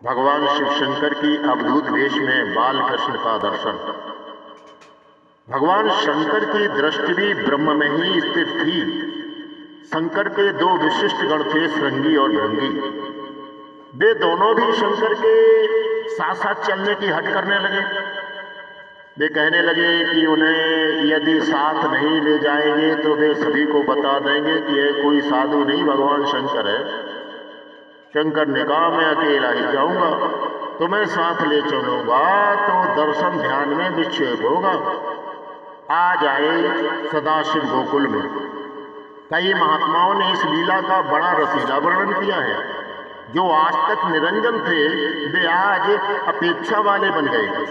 भगवान शिव शंकर की अवधूत वेश में बाल कृष्ण का दर्शन। भगवान शंकर की दृष्टि भी ब्रह्म में ही स्थित थी। शंकर के दो विशिष्ट गण थे, श्रृंगी और भृंगी। वे दोनों भी शंकर के साथ साथ चलने की हट करने लगे। वे कहने लगे कि उन्हें यदि साथ नहीं ले जाएंगे तो वे सभी को बता देंगे कि यह कोई साधु नहीं, भगवान शंकर है। शंकर ने कहा, मैं अकेला ही जाऊंगा, तुम्हें साथ ले चलूंगा तो दर्शन ध्यान में विक्षेप होगा। आज आए सदाशिव गोकुल में। कई महात्माओं ने इस लीला का बड़ा रसीला वर्णन किया है। जो आज तक निरंजन थे वे आज अपेक्षा वाले बन गए।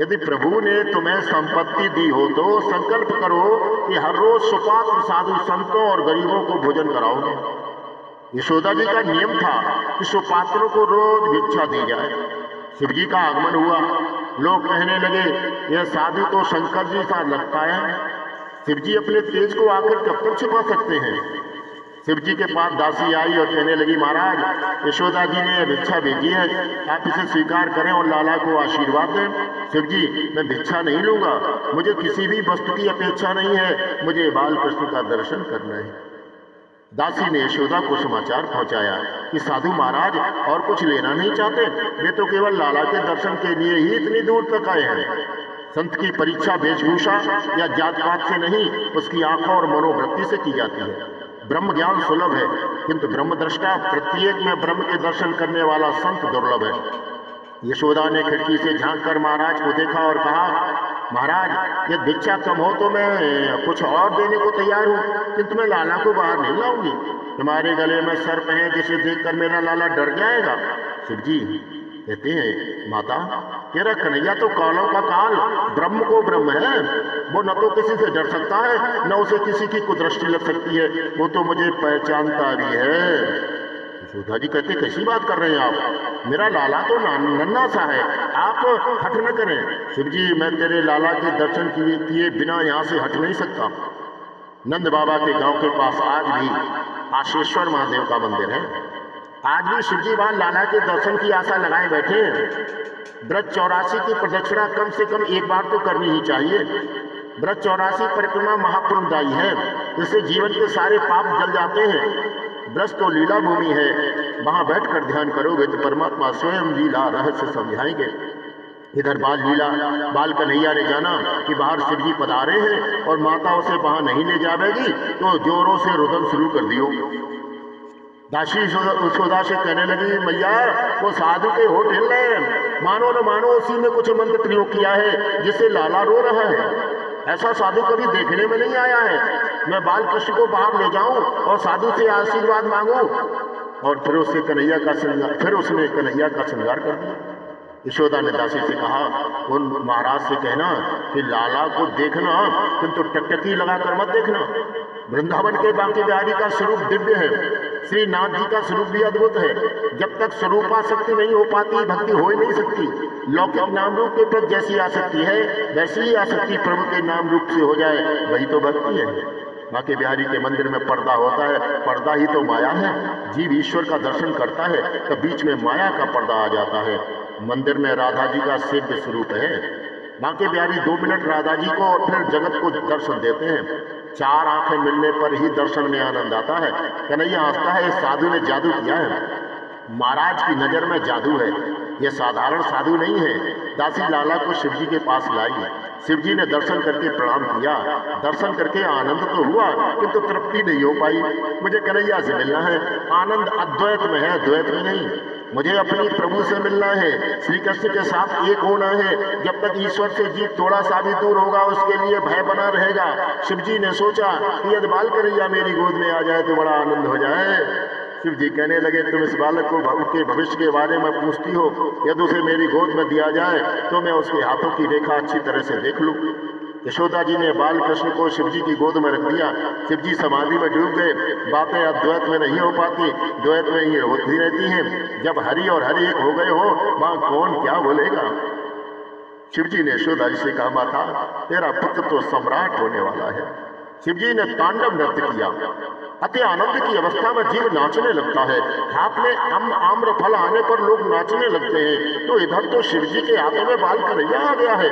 यदि प्रभु ने तुम्हें संपत्ति दी हो तो संकल्प करो कि हर रोज सुपात्र साधु संतों और गरीबों को भोजन कराओगे। यशोदा जी का नियम था कि सुपात्रों को रोज भिक्षा दी जाए। शिव जी का आगमन हुआ। लोग कहने लगे, यह साधु तो शंकर जी सा लगता है। शिव जी अपने तेज को आकर कब तक छिपा सकते हैं। शिव जी के पास दासी आई और कहने लगी, महाराज यशोदा जी ने भिक्षा भेजी है, आप इसे स्वीकार करें और लाला को आशीर्वाद दें। शिव जी, मैं भिक्षा नहीं लूंगा, मुझे किसी भी वस्तु की अपेक्षा नहीं है, मुझे बाल कृष्ण का दर्शन करना है। दासी ने यशोदा को समाचार पहुंचाया कि साधु महाराज और कुछ लेना नहीं चाहते, वे तो केवल लाला के दर्शन के लिए ही इतनी दूर तक आए हैं। संत की परीक्षा वेशभूषा या जात पात से नहीं, उसकी आंखों और मनोवृत्ति से की जाती है। ब्रह्म ज्ञान सुलभ है, किंतु ब्रह्मदृष्टा प्रत्येक में ब्रह्म के दर्शन करने वाला संत दुर्लभ है। यशोदा ने खिड़की से झांक कर महाराज को देखा और कहा, महाराज यदि भिक्षा कम हो तो मैं कुछ और देने को तैयार हूँ, किंतु मैं लाला को बाहर नहीं लाऊंगी। तुम्हारे गले में सर्प है जिसे देखकर मेरा लाला डर जाएगा। शिव जी कहते हैं, माता तेरा कन्हैया तो कालों का काल, ब्रह्म को ब्रह्म है। वो न तो किसी से डर सकता है, न उसे किसी की कुदृष्टि लग सकती है। वो तो मुझे पहचानता भी है। यशोदा जी कहते, कैसी बात कर रहे हैं आप? मेरा लाला तो नन्हा सा है, आप हट न करें। शिव जी, मैं तेरे लाला के दर्शन किए बिना यहाँ से हट नहीं सकता। नंद बाबा के गांव के पास आज भी आशेश्वर महादेव का मंदिर है। आज भी शिव जी वहां लाला के दर्शन की आशा लगाए बैठे हैं। ब्रज 84 की प्रदक्षिणा कम से कम एक बार तो करनी ही चाहिए। ब्रज 84 परिक्रमा महापुण्यदायी है, इससे जीवन के सारे पाप जल जाते हैं। ब्रज तो लीला भूमि है, वहां बैठकर ध्यान करोगे तो परमात्मा स्वयं लीला रहस्य समझाएंगे। इधर बाल लीला, बाल कन्हैया ने जाना कि बाहर शिव जी पधारे हैं और माता उसे वहां नहीं ले जाएगी तो जोरों से रुदन शुरू कर दियो। दासी यशोदा से कहने लगी, मैया वो साधु के होठ हिल रहे हैं, मानो न मानो उसी ने कुछ मंत्र प्रयोग किया है जिससे लाला रो रहा है। ऐसा साधु कभी देखने में नहीं आया है। मैं बाल कृष्ण को बाहर ले जाऊं और साधु से आशीर्वाद मांगूं। और फिर उसने कन्हैया का श्रृंगार कर दिया। यशोदा ने दासी से कहा, उन महाराज से कहना कि लाला को देखना किंतु टकटकी लगाकर मत देखना। वृंदावन के बांके बिहारी का स्वरूप दिव्य है, श्रीनाथ जी का स्वरूप भी अद्भुत है। जब तक स्वरूपासक्ति नहीं हो पाती भक्ति हो ही नहीं सकती। लौकिक नाम रूप के प्रति जैसी आसक्ति है वैसी ही आसक्ति प्रभु के नाम रूप से हो जाए, वही तो भक्ति है। बांके बिहारी के मंदिर में पर्दा होता है, पर्दा ही तो माया है। जीव ईश्वर का दर्शन करता है तो बीच में माया का पर्दा आ जाता है। मंदिर में राधा जी का सेव्य स्वरूप है। बांके बिहारी 2 मिनट राधा जी को और फिर जगत को दर्शन देते हैं। 4 आंखें मिलने पर ही दर्शन में आनंद आता है। कन्हैया हंसता है, इस साधु ने जादू किया है। महाराज की नजर में जादू है, यह साधारण साधु नहीं है। दासी लाला को शिव जी के पास लाई। शिव जी ने दर्शन करके प्रणाम किया। दर्शन करके आनंद तो हुआ किंतु तृप्ति नहीं हो पाई। मुझे कन्हैया से मिलना है। आनंद अद्वैत में है, द्वैत में नहीं। मुझे अपनी प्रभु से मिलना है, श्री कृष्ण के साथ एक होना है। जब तक ईश्वर से जीव थोड़ा सा भी दूर होगा उसके लिए भय बना रहेगा। शिव जी ने सोचा कि यदि बाल कन्हैया मेरी गोद में आ जाए तो बड़ा आनंद हो जाए। शिव जी कहने लगे, तुम इस बालक को उसके भविष्य के बारे में पूछती हो, यदि उसे मेरी गोद में दिया जाए तो मैं उसके हाथों की रेखा अच्छी तरह से देख लूं। यशोदा जी ने बाल कृष्ण को शिव जी की गोद में रख दिया। शिव जी समाधि में डूब गए। बातें अद्वैत में नहीं हो पाती, द्वैत में ही होती रहती हैं। जब हरि और हरि एक हो गए हो वहां कौन क्या बोलेगा। शिव जी ने यशोदा जी से कहा, माता तेरा पुत्र तो सम्राट होने वाला है। शिवजी ने तांडव नृत्य किया। अति आनंद की अवस्था में जीव नाचने लगता है। हाथ में आम्र फल आने पर लोग नाचने लगते हैं, तो इधर तो शिवजी के हाथों में बाल कन्हैया आ गया है।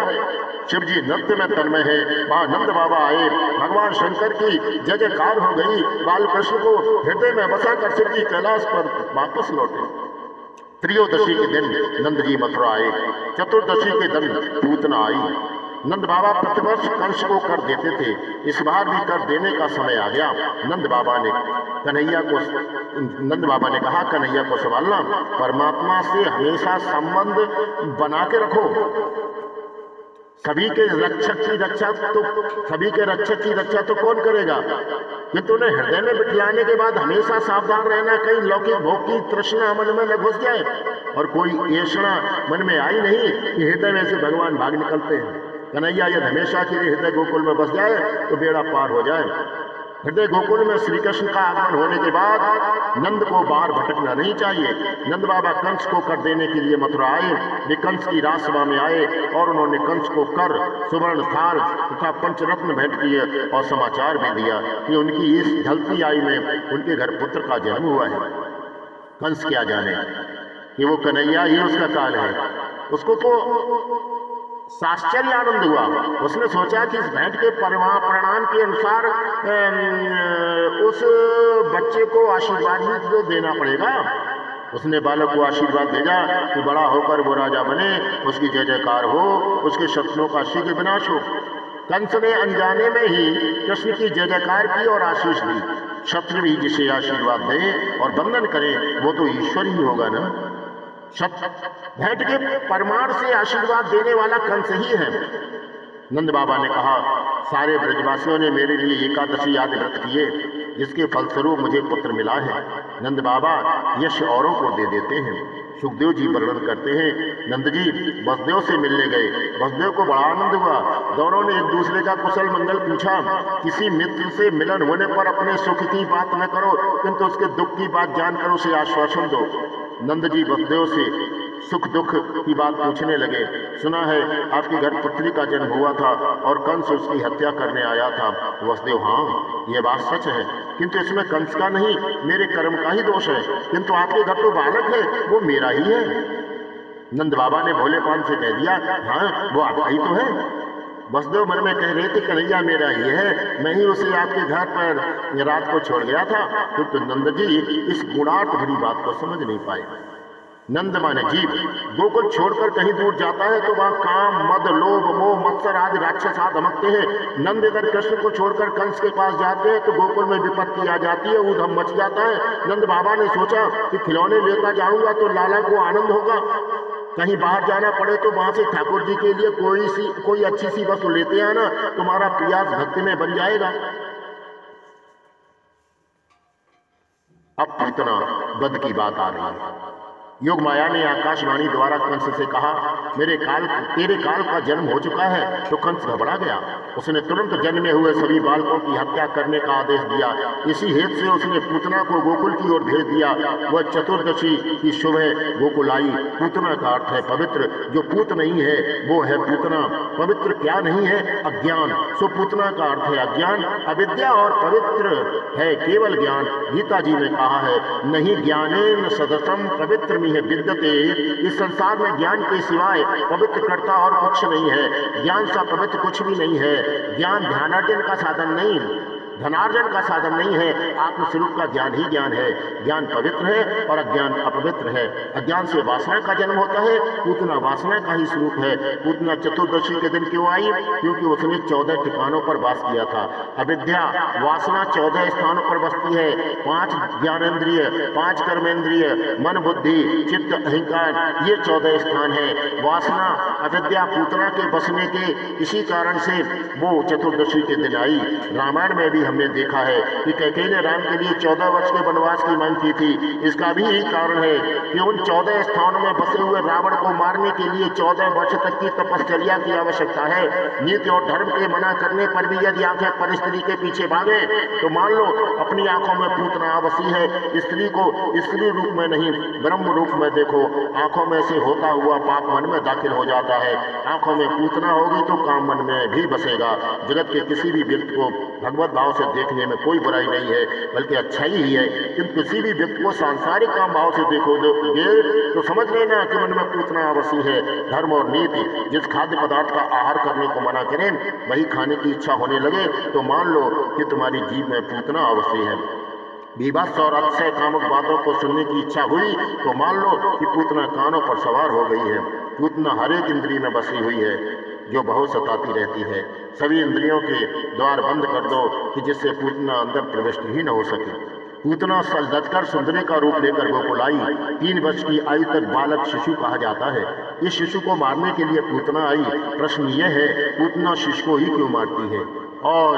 शिवजी नृत्य में तन्मय है। वहां नंद बाबा आए, भगवान शंकर की जय जयकार हो गई। बाल कृष्ण को हृदय में बसाकर शिवजी कैलाश पर वापस लौटे। त्रयोदशी के दिन नंद जी मथुरा आए। चतुर्दशी के दिन पूतना आई। नंद बाबा प्रतिवर्ष कंस को कर देते थे, इस बार भी कर देने का समय आ गया। नंद बाबा ने कहा, कन्हैया को संभालना, परमात्मा से हमेशा संबंध बना के रखो। सभी के रक्षक की रक्षा तो कौन करेगा, किंतु उन्हें हृदय में बिठलाने के बाद हमेशा सावधान रहना, कहीं लौकिक भोग की तृष्णा मन में न घुस जाए और कोई ऐसा मन में आई नहीं कि हृदय में से भगवान भाग निकलते हैं। कन्हैया यदि हमेशा के लिए हृदय गोकुल में बस जाए तो बेड़ा पार हो जाए। हृदय गोकुल में श्री कृष्ण का आगमन होने के बाद नंद को बाहर भटकना नहीं चाहिए। नंद बाबा कंस को कर देने के लिए मथुरा आए। वे कंस की राजसभा में आए और उन्होंने कंस को कर, सुवर्ण, थाल तथा पंचरत्न भेंट किए और समाचार भी दिया कि उनकी इस ढलती आयु में उनके घर पुत्र का जन्म हुआ है। कंस क्या जाने कि वो कन्हैया ही उसका काल है। उसको तो साश्चर्य आनंद हुआ। उसने सोचा कि इस भेंट के परिणाम के अनुसार उस बच्चे को आशीर्वाद भी तो देना पड़ेगा। उसने बालक को आशीर्वाद भेजा कि बड़ा होकर वो राजा बने, उसकी जय जयकार हो, उसके शत्रुओं का शीघ्र विनाश हो। कंस ने अनजाने में ही कृष्ण की जय जयकार की और आशीष दी। शत्रु भी जिसे आशीर्वाद दे और बंधन करे वो तो ईश्वर ही होगा ना। भेंट के परमाण से आशीर्वाद देने वाला कंस ही है। नंद बाबा ने कहा, सारे ब्रजवासियों ने मेरे लिए एकादशी आदि व्रत किए, जिसके फलस्वरूप मुझे पुत्र मिला है। नंद बाबा यश औरों को दे देते हैं। सुखदेव जी वर्णन करते हैं, नंद जी वसुदेव से मिलने गए। वसुदेव को बड़ा आनंद हुआ। दोनों ने एक दूसरे का कुशल मंगल पूछा। किसी मित्र से मिलन होने पर अपने सुख की बात न करो, किंतु उसके दुख की बात जानकर उसे आश्वासन दो। नंद जी वसुदेव से सुख दुख की बात पूछने लगे। सुना है आपके घर पुत्री का जन्म हुआ था और कंस उसकी हत्या करने आया था। वसुदेव, हाँ यह बात सच है, किंतु इसमें कंस का नहीं, मेरे कर्म का ही दोष है। किंतु आपके घर तो बालक है, वो मेरा ही है। नंद बाबा ने भोलेपन से कह दिया, हाँ वो आपका ही तो है। वसुदेव मन में कह रहे थे, कन्हैया मेरा ही है, मैं ही उसे आपके घर पर रात को छोड़ गया था। तो नंद जी इस गुणार्थ भरी बात को समझ नहीं पाए। नंद माने जीव गोकुल छोड़कर कहीं दूर जाता है तो वहां काम, मद, लोभ, मोह, मत्सर आदि राक्षस आ धमकते हैं। नंद इधर कृष्ण को छोड़कर कंस के पास जाते हैं तो गोकुल में विपत्ति आ जाती है, ऊधम मच जाता है। नंद बाबा ने सोचा कि खिलौने लेकर जाऊंगा तो लाला को आनंद होगा, कहीं बाहर जाना पड़े तो वहां से ठाकुर जी के लिए कोई अच्छी सी वस्तु लेते आना, तुम्हारा प्रयास भक्ति में बन जाएगा। अब पूतना वध की बात आ रही है। योग माया ने आकाशवाणी द्वारा कंस से कहा, तेरे काल का जन्म हो चुका है। तो कंस घबरा गया। उसने तुरंत जन्मे हुए सभी बालकों की हत्या करने का आदेश दिया। इसी हेतु से उसने पूतना को गोकुल की ओर भेज दिया। वह चतुर्दशी की सुबह गोकुल आई। पूतना का अर्थ है पवित्र, जो पूत नहीं है वो है पूतना। पवित्र क्या नहीं है? अज्ञान। सो पूतना का अर्थ है अज्ञान, अविद्या, और पवित्र है केवल ज्ञान। गीता जी ने कहा है, नहीं ज्ञानेन सदसम पवित्र है विद्यते। इस संसार में ज्ञान के सिवाय पवित्र करता और कुछ नहीं है। ज्ञान सा पवित्र कुछ भी नहीं है। ज्ञान ध्यानार्जन का साधन नहीं, धनार्जन का साधन नहीं है। आत्मस्वरूप का ज्ञान ही ज्ञान है। ज्ञान पवित्र है और अज्ञान अपवित्र है। अज्ञान से वासना का जन्म होता है, पूतना वासना का ही स्वरूप है। पूतना चतुर्दशी के दिन क्यों आई? क्योंकि उसने 14 ठिकानों पर वास किया था। अविद्या, वासना 14 स्थानों पर बसती है। 5 ज्ञानेंद्रिय, 5 कर्मेंद्रिय, मन, बुद्धि, चित्त, अहंकार, ये 14 स्थान है। वासना, अविद्या, पूतना के बसने के इसी कारण से वो चतुर्दशी के दिन आई। रामायण में भी हमने देखा है कि कैकेयी ने राम के लिए 14 वर्ष के वनवास की मांग की थी। इसका भी यही कारण है कि उन 14 स्थानों में बसे हुए रावण को मारने के लिए 14 वर्ष तक की तपश्चर्या की आवश्यकता है। नीति और धर्म के मना करने पर भी यदि आंखें पर स्त्री के पीछे भागे तो मान लो अपनी आंखों में पूतना आवासी है। स्त्री को स्त्री रूप में नहीं ब्रह्म रूप में देखो। आंखों में से होता हुआ पाप मन में दाखिल हो जाता है। आंखों में पूतना होगी तो काम मन में भी बसेगा। जगत के किसी भी व्यक्ति को भगवत भाव से देखने में कोई बुराई नहीं है, बल्कि अच्छाई ही है। किंतु किसी भी व्यक्ति को सांसारिक काम भाव से देखोगे तो समझ लेना कि मन में पूतना आवश्यक है। धर्म और नीति जिस खाद्य पदार्थ का आहार करने को मना करें वही खाने की इच्छा होने लगे तो मान लो कि तुम्हारी जीभ में पूतना आवश्यक है। विभत्स और अतिशय कामुक बातों को सुनने की इच्छा हुई तो मान लो कि पूतना कानों पर सवार हो गई है। पूतना हर एक इंद्रिय में बसी हुई है जो बहुत सताती रहती है। सभी इंद्रियों के द्वार बंद कर दो कि जिससे पूतना अंदर प्रविष्ट ही न हो सके। पूतना सजकर सुंदरी का रूप लेकर गोकुल आई। 3 वर्ष की आयु तक बालक शिशु कहा जाता है। इस शिशु को मारने के लिए पूतना आई। प्रश्न यह है पूतना शिशु को ही क्यों मारती है और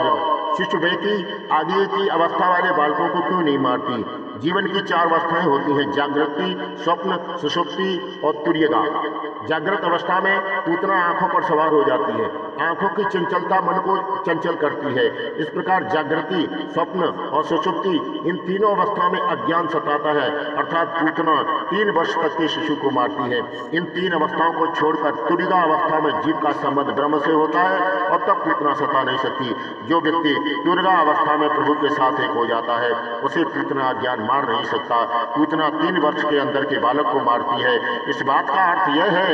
शिशु की आगे की अवस्था वाले बालकों को क्यों नहीं मारती। जीवन की 4 अवस्थाएं होती हैं, जागृति, स्वप्न, सुषुप्ति और तुर्यगा। जागृत अवस्था में पूतना आंखों पर सवार हो जाती है। आंखों की चंचलता मन को चंचल करती है। इस प्रकार जागृति, स्वप्न और सुषुप्ति इन तीनों अवस्था में अज्ञान सताता है, अर्थात पूतना 3 वर्ष तक के शिशु को मारती है। इन 3 अवस्थाओं को छोड़कर तुर्यगा अवस्था में जीव का संबंध ब्रह्म से होता है और तब पूतना सता नहीं सकती। जो व्यक्ति तुर्यगा अवस्था में प्रभु के साथ एक हो जाता है उसे पूतना अज्ञान मार नहीं सकता। पूतना 3 वर्ष के अंदर के बालक को मारती है। इस बात का अर्थ यह है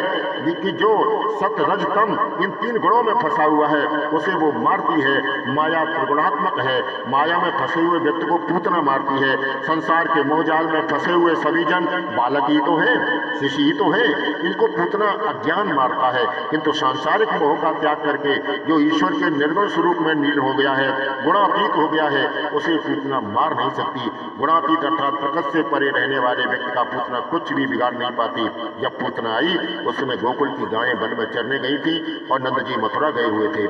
कि जो सत रज तम इन 3 गुणों में फंसा हुआ है उसे वो मारती है। माया त्रिगुणात्मक है। माया में फंसे हुए व्यक्ति को पूतना मारती है। संसार के मोहजाल में फंसे हुए सभी जन बालक ही तो है, शिशु ही तो है। इनको पूतना अज्ञान मारता है। किंतु सांसारिक मोह का त्याग करके जो ईश्वर के निर्गुण स्वरूप में लीन हो गया है, गुणातीत हो गया है, उसे पूतना मार नहीं सकती। गुणातीत अर्थात प्रकृति से परे रहने वाले व्यक्ति का पूतना कुछ भी बिगाड़ नहीं पाती। जब पूतना आई उस समय गोकुल की गायें वन में चरने गई थी और नंद जी मथुरा गए हुए थे।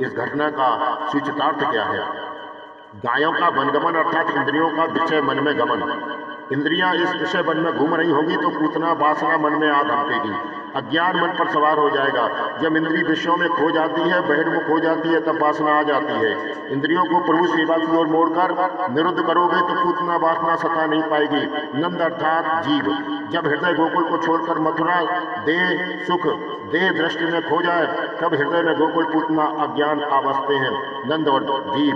इस घटना का सूचितार्थ क्या है। गायों का वनगमन अर्थात इंद्रियों का विषय मन में गमन। इंद्रियां इस विषय मन में घूम रही होगी तो पूतना वासना मन में आ धमकेगी। अज्ञान मन पर सवार हो जाएगा। जब इंद्रिय विषयों में खो जाती है, बहिर्मुख हो जाती है, तब वासना आ जाती है। इंद्रियों को प्रभु सेवा की ओर मोड़कर निरुद्ध करोगे तो पूतना वासना सता नहीं पाएगी। नंद अर्थात जीव जब हृदय गोकुल को छोड़कर मथुरा देह सुख देह दृष्टि में खो जाए तब हृदय में गोकुल पूतना अज्ञान आवस्थे हैं। नंद और जीव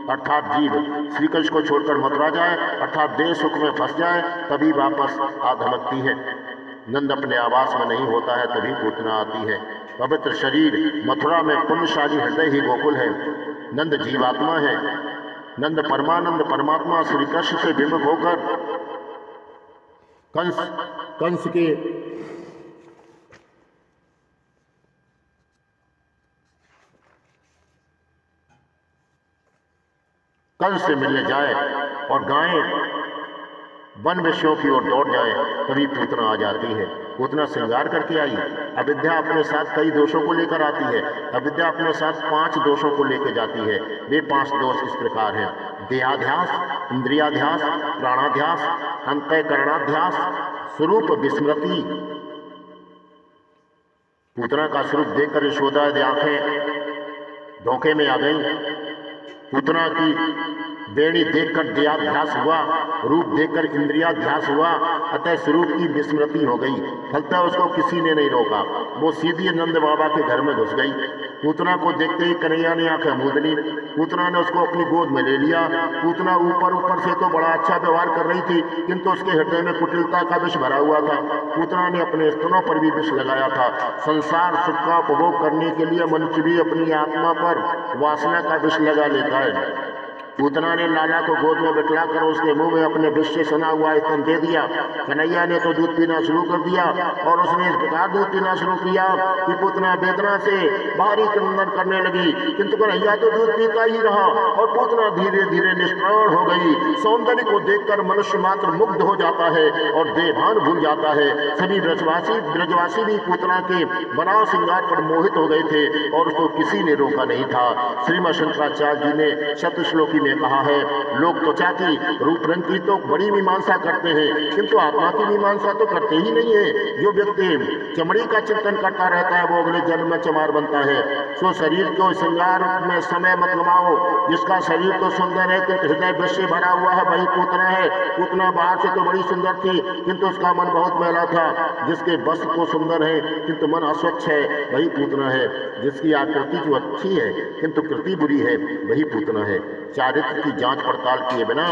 अर्थात जीव श्री कृष्ण को छोड़कर मथुरा जाए अर्थात देह सुख में फंस जाए तभी वापस आ धमकती है। नंद अपने आवास में नहीं होता है तभी पूतना आती है। पवित्र शरीर मथुरा में पुण्यशाली हृदय ही गोकुल है। नंद जीवात्मा है। नंद परमानंद परमात्मा श्री कृष्ण से विमुख होकर कंस से मिलने जाए और गायें वन विषयों की ओर दौड़ जाए तभी पूतना आ जाती है। पूतना श्रृंगार करके आई। अविद्या अपने साथ कई दोषों को लेकर आती है। अविद्या अपने साथ 5 दोषों को लेकर जाती है। वे 5 दोष इस प्रकार हैं। देहाध्यास, इंद्रियाध्यास, प्राणाध्यास, अंतःकरणाध्यास, स्वरूप विस्मृति। पूतना का स्वरूप देखकर यशोदा की आंखें धोखे में आ गई। पूतना की बेड़ी देखकर देहाध्यास हुआ, रूप देखकर इंद्रियाध्यास हुआ, अतः स्वरूप की विस्मृति हो गई। फलतः उसको किसी ने नहीं रोका। वो सीधी नंद बाबा के घर में घुस गई। पूतना को देखते ही कन्हैया ने आंखें मूंद ली। पूतना ने उसको अपनी गोद में ले लिया। पूतना ऊपर से तो बड़ा अच्छा व्यवहार कर रही थी किंतु उसके हृदय में कुटिलता का विष भरा हुआ था। पूतना ने अपने स्तनों पर भी विष लगाया था। संसार सुख का उपभोग करने के लिए मनुष्य भी अपनी आत्मा पर वासना का विष लगा लेता है। पूतना ने लाला को गोद में बिठलाकर उसके मुंह में अपने विष से सना हुआ स्तन दे दिया। कन्हैया ने तो दूध पीना शुरू कर दिया और उसने इस प्रकार दूध पीना शुरू किया कि पूतना वेदना से भारी क्रंदन करने लगी। किंतु कन्हैया तो दूध पीता ही रहा और पूतना धीरे धीरे निष्प्राण हो गई। सौंदर्य को देखकर मनुष्य मात्र मुग्ध हो जाता है और देभान भूल जाता है। सभी ब्रजवासी भी पूतना के बनाव श्रृंगार पर मोहित हो गए थे और उसको किसी ने रोका नहीं था। श्रीमद शंकराचार्य जी ने शतश्लोकी ने कहा है, लोग त्वचा की, रूप रंग की तो बड़ी मीमांसा करते हैं, किंतु आत्मा की मीमांसा तो करते ही नहीं है। जो व्यक्ति चमड़ी का चिंतन करता रहता है वो अगले जन्म में चमार बनता है। सो शरीर को श्रृंगार में समय मत गवाओ। जिसका शरीर तो सुंदर है किंतु हृदय विष से भरा हुआ है वही पूतना है। पूतना बाहर से तो बड़ी सुंदर थी किंतु उसका मन बहुत मैला था। जिसके वस्त्र तो सुंदर है किंतु मन अस्वच्छ है वही पूतना है। जिसकी आकृति जो अच्छी है किंतु कृति बुरी है वही पूतना है। चारित्र की जांच पड़ताल किए बिना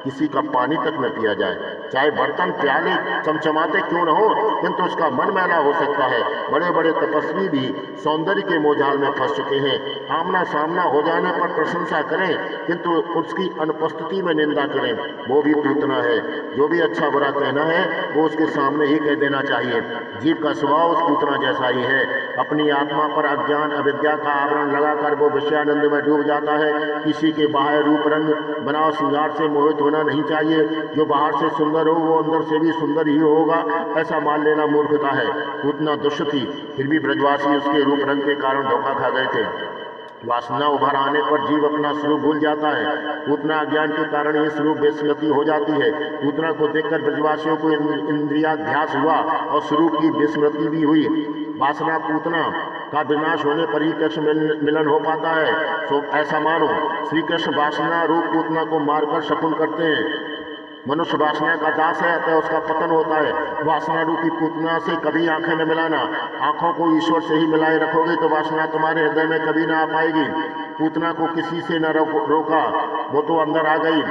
किसी का पानी तक न पिया जाए, चाहे बर्तन प्याले चमचमाते क्यों न हो, किंतु उसका मन मैला हो सकता है। बड़े बड़े तपस्वी भी सौंदर्य के मोहजाल में फंस चुके हैं। आमना सामना हो जाने पर प्रशंसा करें किंतु उसकी अनुपस्थिति में निंदा करें, वो भी पूतना है। जो भी अच्छा बुरा कहना है वो उसके सामने ही कह देना चाहिए। जीव का स्वभाव उस पूतना जैसा ही है। अपनी आत्मा पर अज्ञान अविद्या का आवरण लगाकर वो विषयानंद में डूब जाता है। किसी के बाहर रूप रंग बनाव श्रृंगार से मोहित होना नहीं चाहिए। जो बाहर से सुंदर हो वो अंदर से भी सुंदर ही होगा, ऐसा मान लेना मूर्खता है। पूतना दुष्ट थी फिर भी ब्रजवासी उसके रूप रंग के कारण धोखा खा गए थे। वासना उभर आने पर जीव अपना स्वरूप भूल जाता है। पूतना अज्ञान के कारण ये स्वरूप विस्मृति हो जाती है। पूतना को देखकर ब्रजवासियों को इंद्रियाध्यास हुआ और स्वरूप की विस्मृति भी हुई। वासना पूतना का विनाश होने पर ही कृष्ण मिलन हो पाता है। तो ऐसा मानो श्री कृष्ण वासना रूप पूतना को मारकर शकुन करते हैं। मनुष्य वासना का दास है अतः उसका पतन होता है। वासना रूपी पूतना से कभी आंखें न मिलाना। आंखों को ईश्वर से ही मिलाए रखोगे तो वासना तुम्हारे हृदय में कभी ना आ पाएगी। पूतना को किसी से न रोका, वो तो अंदर आ गई।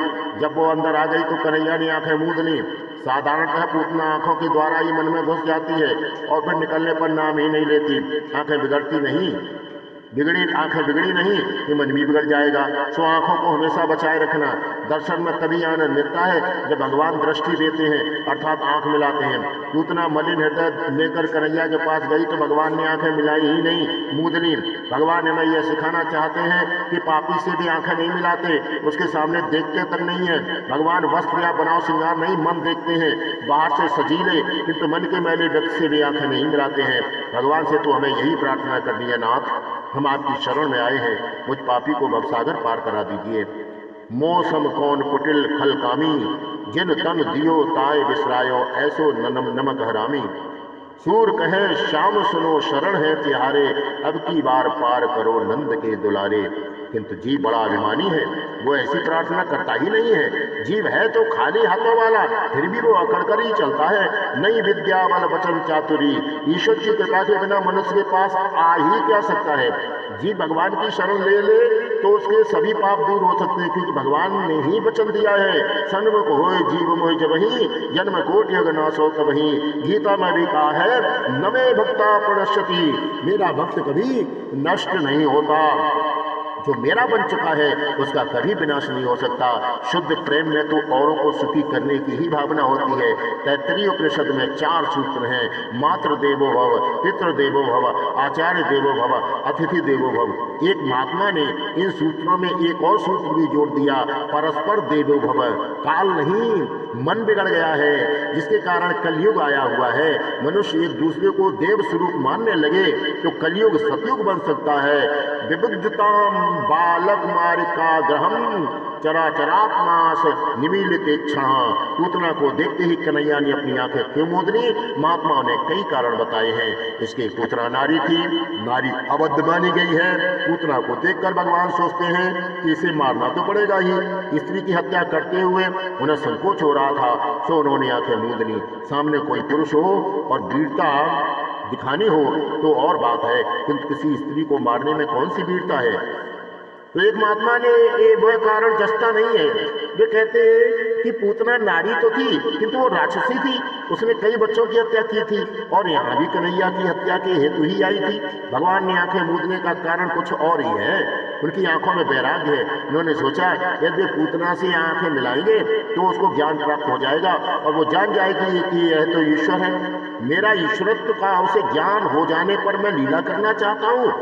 जब वो अंदर आ गई तो कन्हैया ने आंखें मूंद ली। साधारणतः पूतना आंखों के द्वारा ही मन में घुस जाती है और फिर निकलने पर नाम ही नहीं लेती। आंखें बिगड़ती नहीं, आंखें बिगड़ी नहीं कि मन भी बिगड़ जाएगा। सो आंखों को हमेशा बचाए रखना। दर्शन में तभी आनंद मिलता है जब भगवान दृष्टि देते हैं अर्थात आंख मिलाते हैं। पूतना मलिन हृदय लेकर कन्हैया के पास गई तो भगवान ने आंखें मिलाई ही नहीं, मूंद ली। भगवान हमें यह सिखाना चाहते हैं कि पापी से भी आंखें नहीं मिलाते, उसके सामने देखते तक नहीं है। भगवान वस्त्र या बनाव श्रृंगार नहीं मन देखते हैं। बाहर से सजीले किंतु मन के मैले व्यक्ति से भी आंखें नहीं मिलाते हैं। भगवान से तो हमें यही प्रार्थना करनी है, नाथ हम आपकी शरण में आए हैं, मुझ पापी को भवसागर पार करा दीजिए। मौसम कौन कुटिल खलकामी, जिन तन दियो ताय बिसरायो, ऐसो नमक हरामी। सूर कहे श्याम सुनो शरण है तिहारे, अब की बार पार करो नंद के दुलारे। किंतु जीव बड़ा अभिमानी है, वो ऐसी प्रार्थना करता ही नहीं है। जीव है तो खाली हाथों वाला, फिर भी वो अकड़ कर ही चलता है। नई विद्या बल वचन चातुरी, ईश्वर की कृपा के बिना मनुष्य के पास आ ही क्या सकता है। जीव भगवान की शरण ले ले तो उसके सभी पाप दूर हो सकते हैं, क्योंकि भगवान ने ही वचन दिया है। सन्मुख होए जीव मोहि जबहि, जन्म कोटि अगनाश हो तबहि। गीता में भी कहा है नमे भक्ता प्रणश्यति, मेरा भक्त कभी नष्ट नहीं होता। जो मेरा बन चुका है उसका कभी विनाश नहीं हो सकता। शुद्ध प्रेम में तो औरों को सुखी करने की ही भावना होती है। तैत्तरीय उपनिषद में 4 सूत्र हैं, मातृ देवो भव, पितृ देवो भव, आचार्य देवो भव, अतिथि देवो भव। एक महात्मा ने इन सूत्रों में एक और सूत्र भी जोड़ दिया, परस्पर देवो भव। काल नहीं, मन बिगड़ गया है जिसके कारण कलयुग आया हुआ है। मनुष्य एक दूसरे को देव स्वरूप मानने लगे तो कलयुग सतयुग बन सकता है। विबुद्धताम बालक मारिका ग्रहम, चराचरात्मास निमीलित क्षण। पूतना को देखते ही कन्हैया ने अपनी आंखें क्यों मूंद ली? महात्माओं ने कई कारण बताए हैं। इसके पूतना नारी थी, नारी अबद्ध मानी गई है। पूतना को देखकर भगवान सोचते हैं कि इसे मारना तो पड़ेगा ही। स्त्री की हत्या करते हुए उन्हें संकोच हो रहा था, सो उन्होंने आंखें मूंद ली। सामने कोई पुरुष हो और वीरता दिखानी हो तो और बात है, किंतु किसी स्त्री को मारने में कौन सी वीरता है? तो एक महात्मा ने वह कारण जस्ता नहीं है। वे कहते हैं कि पूतना नारी तो थी किंतु वो राक्षसी थी, उसने कई बच्चों की हत्या की थी और यहाँ भी कन्हैया की हत्या के हेतु ही आई थी। भगवान ने आंखें मूंदने का कारण कुछ और ही है, उनकी आंखों में वैराग्य है। उन्होंने सोचा यदि पूतना से आंखें मिलाएंगे तो उसको ज्ञान प्राप्त हो जाएगा और वो जान जाएगी कि यह तो ईश्वर है। मेरा ईश्वरत्व का उसे ज्ञान हो जाने पर मैं लीला करना चाहता हूँ,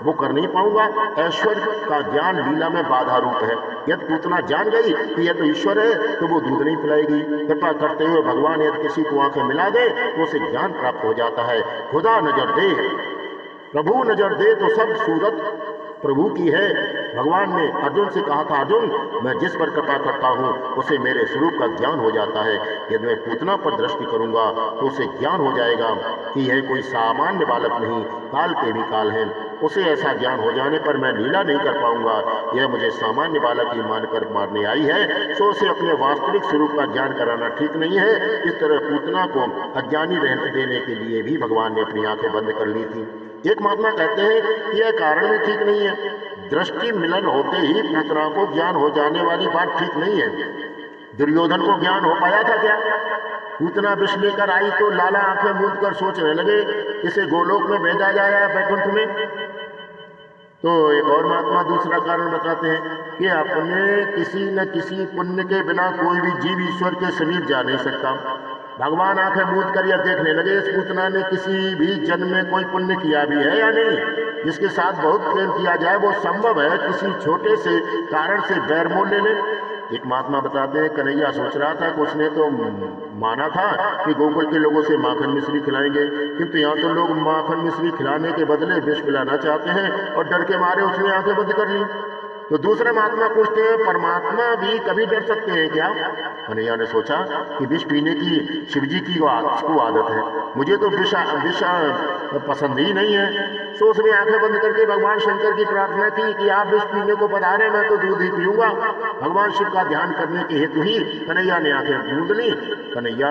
वो कर नहीं पाऊंगा। ऐश्वर्य का ज्ञान लीला में बाधा रूप है। यदि पूतना जान गई कि यह तो ईश्वर है तो वो दूध नहीं पिलाएगी। कृपा करते हुए भगवान यदि किसी को आंखें मिला दे तो उसे ज्ञान प्राप्त हो जाता है। खुदा नजर दे, प्रभु नजर दे तो सब सूरत प्रभु की है। भगवान ने अर्जुन से कहा था, अर्जुन मैं जिस पर कृपा करता हूँ उसे मेरे स्वरूप का ज्ञान हो जाता है। यदि मैं पूतना पर दृष्टि करूंगा तो उसे ज्ञान हो जाएगा कि यह कोई सामान्य बालक नहीं, काल के भी काल है। उसे ऐसा ज्ञान हो जाने पर मैं लीला नहीं कर पाऊंगा। यह मुझे सामान्य बालक ही मानकर मारने आई है, सो उसे अपने वास्तविक स्वरूप का ज्ञान कराना ठीक नहीं है। इस तरह पूतना को अज्ञानी रहने देने के लिए भी भगवान ने अपनी आंखें बंद कर ली थी। एक महात्मा कहते हैं कि यह कारण भी ठीक नहीं है। दृष्टि मिलन होते ही पूतना को ज्ञान हो जाने वाली बात ठीक नहीं है। दुर्योधन को ज्ञान हो पाया था क्या? पूतना विष लेकर आई तो लाला आंखें मूंद कर सोचने लगे इसे गोलोक में भेजा जाए बैकुंठ में। तो एक और महात्मा दूसरा कारण बताते हैं कि अपने किसी न किसी पुण्य के बिना कोई भी जीव ईश्वर के समीप जा नहीं सकता। भगवान आंखें मूंद कर यह देखने लगे इस पूतना ने किसी भी जन्म में कोई पुण्य किया भी है या नहीं। जिसके साथ बहुत प्रेम किया जाए वो संभव है किसी छोटे से कारण से बैर मोल ले ले। एक महात्मा बताते हैं कन्हैया सोच रहा था कि उसने तो माना था कि गोकुल के लोगों से माखन मिश्री खिलाएंगे, किंतु यहाँ तो लोग माखन मिश्री खिलाने के बदले विष पिलाना चाहते हैं और डर के मारे उसने आंखें बंद कर ली। तो दूसरे महात्मा पूछते हैं परमात्मा भी कभी डर सकते हैं क्या? कन्हैया ने सोचा कि विष पीने की शिवजी की को आदत है, मुझे तो विष पसंद ही नहीं है। सो उसने आंखें बंद करके भगवान शंकर की प्रार्थना की कि आप विष पीने को पधारे, मैं तो दूध ही पीऊंगा। भगवान शिव का ध्यान करने के हेतु ही कन्हैया ने आंखें मूंद ली। कन्हैया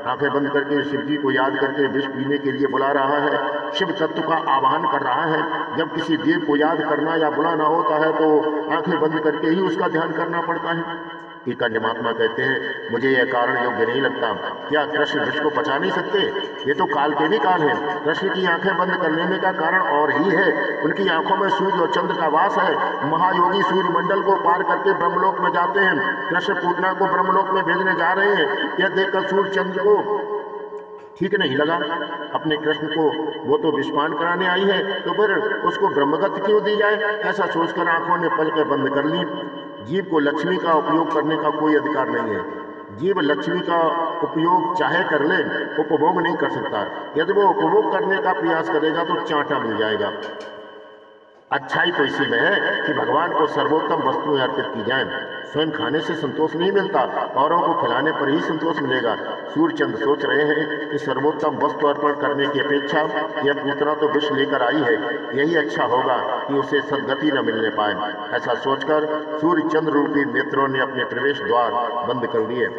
आंखें बंद करके शिव जी को याद करके विष पीने के लिए बुला रहा है, शिव तत्व का आवाहन कर रहा है। जब किसी देव को याद करना या बुलाना होता है तो आंखें बंद करके ही उसका ध्यान करना पड़ता है। एक अन्य महात्मा कहते हैं मुझे यह कारण योग्य नहीं लगता। क्या कृष्ण विष को पचा नहीं सकते? ये तो काल के भी काल है। कृष्ण की आंखें बंद कर लेने का कारण और ही है, उनकी आंखों में सूर्य और चंद्र का वास है। महायोगी सूर्य मंडल को पार करके ब्रह्मलोक में जाते हैं। कृष्ण पूतना को ब्रह्मलोक में भेजने जा रहे हैं। यह देखकर सूर्य चंद्र को ठीक नहीं लगा। अपने कृष्ण को वो तो विषपान कराने आई है तो फिर उसको ब्रह्मगति क्यों दी जाए? ऐसा सोचकर आंखों ने पलकें बंद कर ली। जीव को लक्ष्मी का उपयोग करने का कोई अधिकार नहीं है। जीव लक्ष्मी का उपयोग चाहे कर ले, उपभोग नहीं कर सकता। यदि वो उपभोग करने का प्रयास करेगा तो चांटा मिल जाएगा। अच्छाई तो इसी में है कि भगवान को सर्वोत्तम वस्तुएं अर्पित की जाएं। स्वयं खाने से संतोष नहीं मिलता, औरों को खिलाने पर ही संतोष मिलेगा। सूर्यचंद्र सोच रहे हैं कि सर्वोत्तम वस्तु अर्पण करने की अपेक्षा यह पूतना तो विष लेकर आई है, यही अच्छा होगा कि उसे सदगति न मिलने पाए। ऐसा सोचकर सूर्यचंद्र रूपी नेत्रों ने अपने प्रवेश द्वार बंद कर दिए।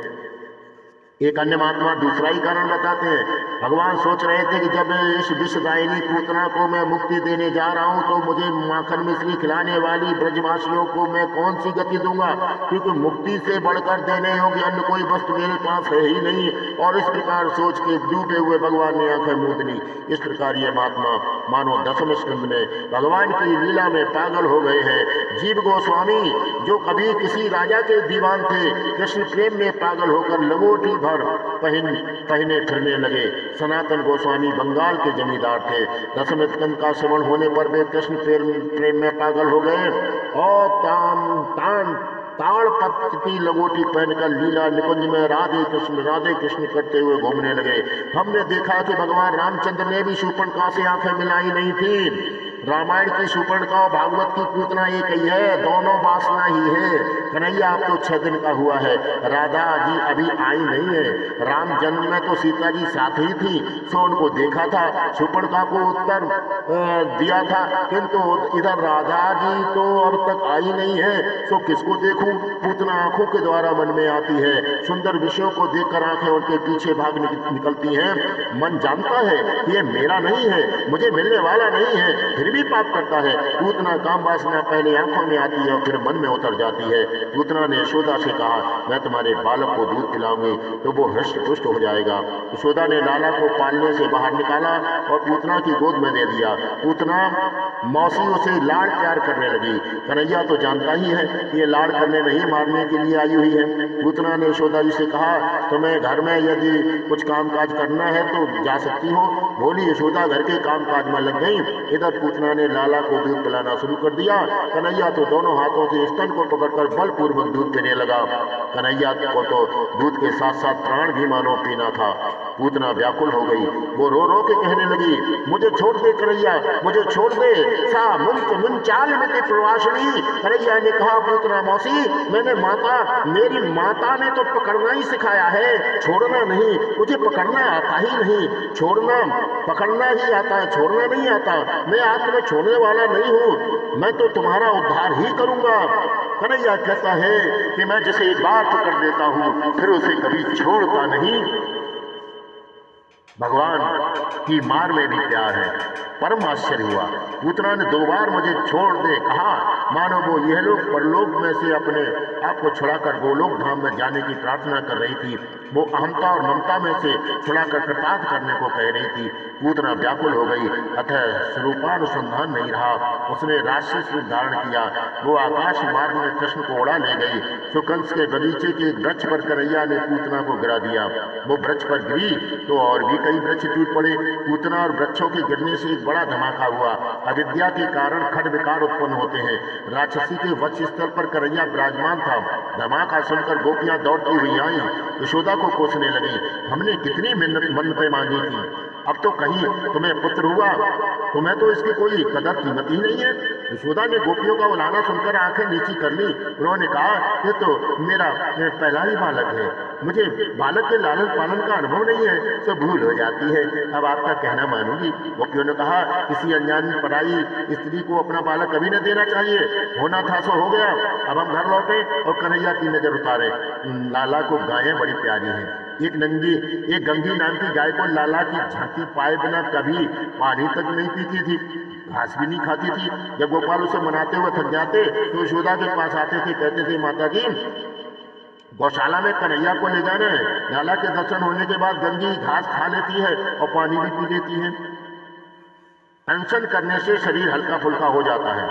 एक अन्य महात्मा दूसरा ही कारण बताते हैं। भगवान सोच रहे थे कि जब इस विषदायिनी पूतना को मैं मुक्ति देने जा रहा हूं तो मुझे माखन मिश्री खिलाने वाली ब्रजवासियों को मैं कौन सी गति दूंगा, क्योंकि मुक्ति से बढ़कर देने योग्य अन्य कोई वस्तु मेरे पास है ही नहीं। और इस प्रकार सोच के डूबे हुए भगवान ने आंखें मूंद ली। इस प्रकार ये महात्मा मानो दसम स्कंद में भगवान की लीला में पागल हो गए हैं। जीव गोस्वामी जो कभी किसी राजा के दीवान थे, कृष्ण प्रेम में पागल होकर लंगोटी पहने फिरने लगे। सनातन गोस्वामी बंगाल के जमींदार थे। दसम स्कंद का श्रवण होने पर वे कृष्ण प्रेम में पागल हो गए और ताड़पत्र की लंगोटी पहनकर लीला निकुंज में राधे कृष्ण करते हुए घूमने लगे। हमने देखा कि भगवान रामचंद्र ने भी शूर्पणखा से आंखें मिलाई नहीं थी। रामायण की शूर्पणखा और भागवत की पूतना एक ही है, दोनों वासना ही है। कन्हैया अब तो 6 दिन का हुआ है, राधा जी अभी आई नहीं है। राम जन्म में तो सीता जी साथ ही थी, सो उनको देखा था, शूर्पणखा को उत्तर दिया था, किंतु इधर राधा जी तो अब तक आई नहीं है, सो किसको देखूं? पूतना आंखों के द्वारा मन में आती है। सुंदर विषयों को देखकर आंखें उनके पीछे भाग निकलती हैं। मन जानता है कि ये मेरा नहीं है, मुझे मिलने वाला नहीं है, फिर भी पाप करता है। पूतना काम वासना पहले आंखों में आती है और फिर मन में उतर जाती है। पूतना ने यशोदा से कहा मैं तुम्हारे बालक को दूध पिलाऊंगी तो वो हृष्ट पुष्ट हो जाएगा। यशोदा ने लाला को पालने से बाहर निकाला और पूतना की गोद में दे दिया। पूतना मौसियों से लाड़ प्यार करने लगी। कन्हैया तो जानता ही है कि ये लाड़ करने नहीं मारने के लिए आई हुई है। पूतना ने यशोदा जी से कहा तुम्हें घर में यदि कुछ काम काज करना है तो जा सकती हो। बोली यशोदा घर के काम काज में लग गई। इधर पूतना ने लाला को दूध पिलाना शुरू कर दिया। कन्हैया तो दोनों हाथों से स्तन को पकड़कर बलपूर्वक दूध पीने लगा। कन्हैया को तो दूध के साथ साथ प्राण भी मानो पीना था। पूतना व्याकुल हो गई। वो रो रो के कहने लगी, मुझे छोड़ दे कन्हैया, मुझे छोड़ दे। सा मुन चाल में ते प्रवासनी। कन्हैया ने कहा, पूतना मौसी, मैंने मेरी माता ने तो पकड़ना ही सिखाया है, छोड़ना नहीं। मुझे पकड़ना आता ही नहीं, छोड़ना पकड़ना ही आता है, छोड़ना नहीं आता। मैं आज तुम्हें छोड़ने वाला नहीं हूं, मैं तो तुम्हारा उद्धार ही करूंगा। कन्हैया कहता है कि मैं जिसे एक बार पकड़ लेता हूं फिर उसे कभी छोड़ता नहीं। भगवान की मार में भी प्यार है। परम आश्चर्य हुआ। पूतना ने 2 बार मुझे छोड़ दे कहा, मानो वो यह लोग परलोक में से अपने आप को छुड़ाकर गोलोक धाम में जाने की प्रार्थना कर रही थी। वो अहंता और ममता में से छुड़ाकर कृतार्थ करने को कह रही थी। पूतना व्याकुल हो गई, अतः स्वरूपानुसंधान नहीं रहा। उसने राक्षस रूप धारण किया। वो आकाश मार्ग में कृष्ण को उड़ा ले गई। सुकंस के बगीचे के एक वृक्ष पर कन्हैया ने पूतना को गिरा दिया। वो वृक्ष पर गिरी तो और भी कई वृक्ष टूट पड़े। पूतना और वृक्षों के गिरने से एक बड़ा धमाका हुआ। अविद्या के कारण खड विकार उत्पन्न होते हैं। राक्षसी के वक्ष स्थल पर कन्हैया विराजमान था। धमाका सुनकर गोपियां दौड़ती हुई आई, यशोदा को कोसने लगी। हमने कितनी मन्नतें मांगी थी, अब तो कहीं तुम्हें पुत्र हुआ, तुम्हें तो इसकी कोई कदर कीमत ही नहीं है। यशोदा ने गोपियों का बुलाना सुनकर आंखें नीची कर ली। उन्होंने कहा, ये तो मेरा पहला ही बालक है, मुझे बालक के लालन पालन का अनुभव नहीं है, तो भूल हो जाती है, अब आपका कहना मानूंगी। गोपियों ने कहा, किसी अनजान पराई स्त्री को अपना बालक कभी न देना चाहिए, होना था सो हो गया। अब हम घर लौटे और कन्हैया की नजर उतारे। लाला को गायें बड़ी प्यारी हैं। एक गंगी नाम की गाय को लाला की झांकी पाए बिना कभी पानी तक नहीं पीती थी, घास भी नहीं खाती थी। जब गोपाल उसे मनाते हुए थक जाते तो यशोदा के पास आते थे, कहते थे, माता जी गौशाला में कन्हैया को ले जाना है। लाला के दर्शन होने के बाद गंगी घास खा लेती है और पानी भी पी लेती है। अनशन करने से शरीर हल्का फुल्का हो जाता है,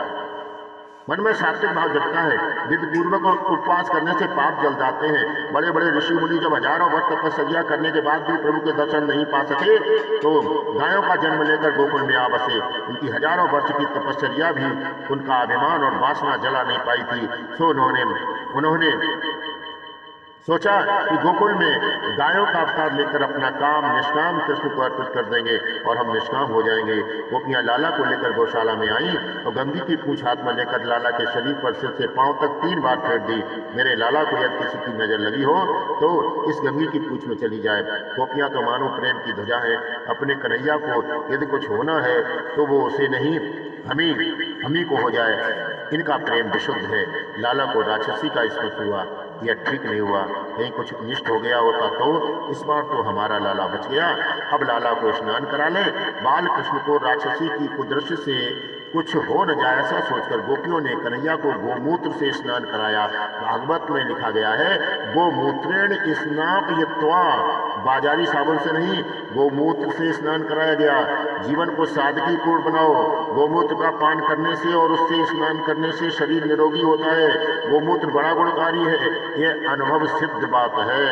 मन में सात्विक भाव जगता है। विधि पूर्वक और उपवास करने से पाप जल जाते हैं। बड़े बड़े ऋषि मुनि जब हजारों वर्ष तपस्या करने के बाद भी प्रभु के दर्शन नहीं पा सके तो गायों का जन्म लेकर गोकुल में आ बसे। उनकी हजारों वर्ष की तपस्या भी उनका अभिमान और वासना जला नहीं पाई थी। सो उन्होंने सोचा कि गोकुल में गायों का अवतार लेकर अपना काम निष्काम कृष्ण को अर्पित कर देंगे और हम निष्काम हो जाएंगे। गोपियां लाला को लेकर गौशाला में आई और गंगी की पूंछ हाथ में लेकर लाला के शरीर पर सिर से पांव तक 3 बार फेर दी। मेरे लाला को यदि किसी की नजर लगी हो तो इस गंगी की पूंछ में चली जाए। गोपियां तो मानो प्रेम की ध्वजा है। अपने कन्हैया को यदि कुछ होना है तो वो उसे नहीं, हमी को हो जाए। इनका प्रेम विशुद्ध है। लाला को राक्षसी का स्पर्श हुआ, यह ठीक नहीं हुआ। कहीं कुछ अनिष्ट हो गया होता तो इस बार तो हमारा लाला बच गया। अब लाला को स्नान करा ले। बाल कृष्ण को राक्षसी की कुदृष्टि से कुछ हो न जाए ऐसा सोचकर गोपियों ने कन्हैया को गोमूत्र से स्नान कराया। भागवत में लिखा गया है, गोमूत्रेण स्नापयित्वा, बाजारी साबुन से नहीं, गोमूत्र से स्नान कराया गया। जीवन को सादगीपूर्ण बनाओ। गोमूत्र का पान करने से और उससे स्नान करने से शरीर निरोगी होता है। गोमूत्र बड़ा गुणकारी है, यह अनुभव सिद्ध बात है।